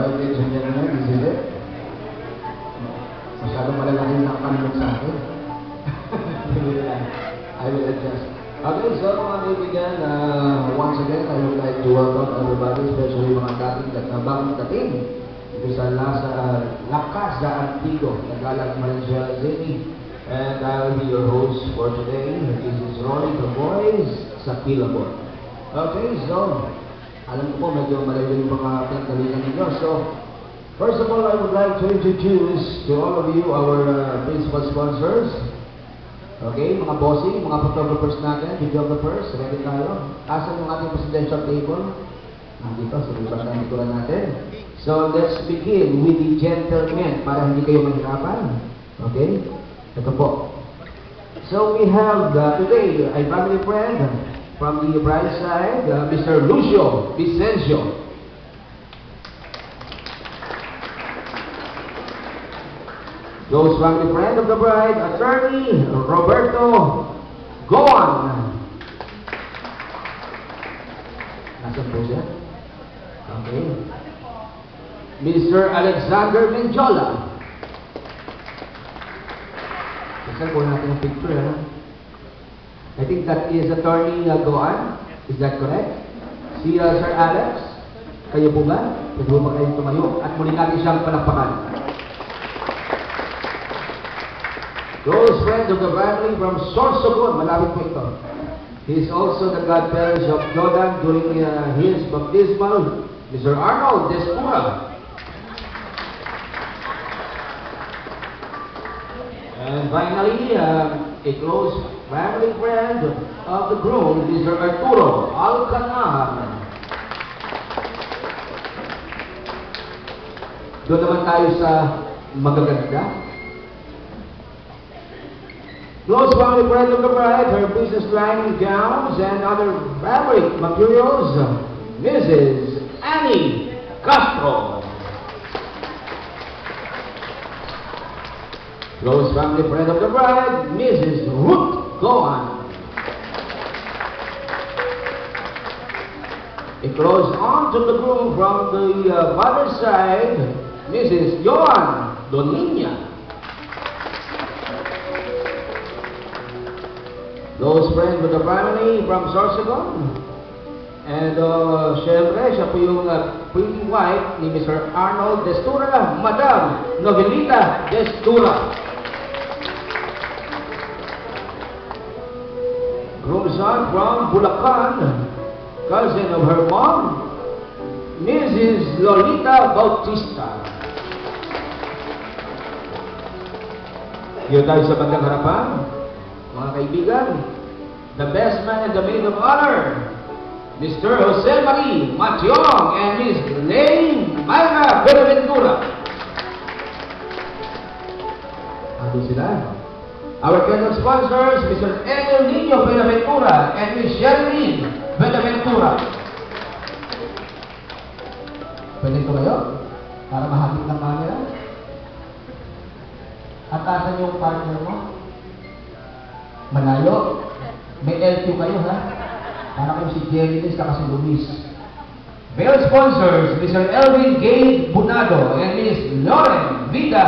Alright, ladies and gentlemen, this is it. Masyadong malalaki na kanilog sa akin. I will adjust. Okay, so mga kaibigan, once again, I would like to welcome everybody, especially mga dating bagong dating. Ito sa La Casa Antigo, Nagalag, Malaysia City. And I will be your host for today. This is Ronnie the Boys sa Pilabot. Okay, so, alam ko po, medyo malayo yung mga pinagkalitan ninyo. So, first of all, I would like to introduce to all of you our principal sponsors. Okay, mga bossing, mga photographers natin, videographers, ready tayo. Asan yung ating presidential table? Nandito, sa libas na nituran natin. So, let's begin with the gentlemen para hindi kayo mahirapan. Okay? Ito po. So, we have today a family friend from the bride side, Mr. Lucio Vicencio. Those family friend of the bride, attorney Roberto Goan. Nasaan po siya? Okay. Mr. Alexander Menjola. Saan po natin ang picture, ha? I think that is attorney Goan. Is that correct? Si Sir Alex, kayo po ba? Pwede po ba kayong tumayo? At muli natin siyang palakpakan. Those friends of the family from Sorsogon, malapit po ito. He is also the godparents of Jordan during his baptismal, Mr. Arnold Descura. And finally, a close family friend of the groom, Mr. Arturo Alcanar. Doon naman tayo sa magaganda. Close family friend of the bride, her business line gowns and other fabric materials, Mrs. Annie Castro. Close family friend of the bride, Mrs. Ruth Goan. A close aunt of the groom from the father's side, Mrs. Joan Doninia. Those friends of the family from Sorsogon. And syempre, siya po yung pretty wife ni Mr. Arnold Destura, Madam Novelita Destura. Groom's son from Bulacan, cousin of her mom, Mrs. Lolita Bautista. Yun tayo sa bandang harapan. Mga kaibigan, the best man and the maid of honor, Mr. Jose Marie Mationg and Ms. Lane Mayra Benaventura. Ando sila. Our kennel sponsors, Mr. El Nino Benaventura and Ms. Sherry Benaventura. Pwede ko kayo? Para mahapit ng camera. At asan yung partner mo? Malayo. May LQ kayo, ha? Para kayo si Jerry Liz at si Luis. Male sponsors, Mr. Elvin Gabe Bunado and Ms. Lauren Vida.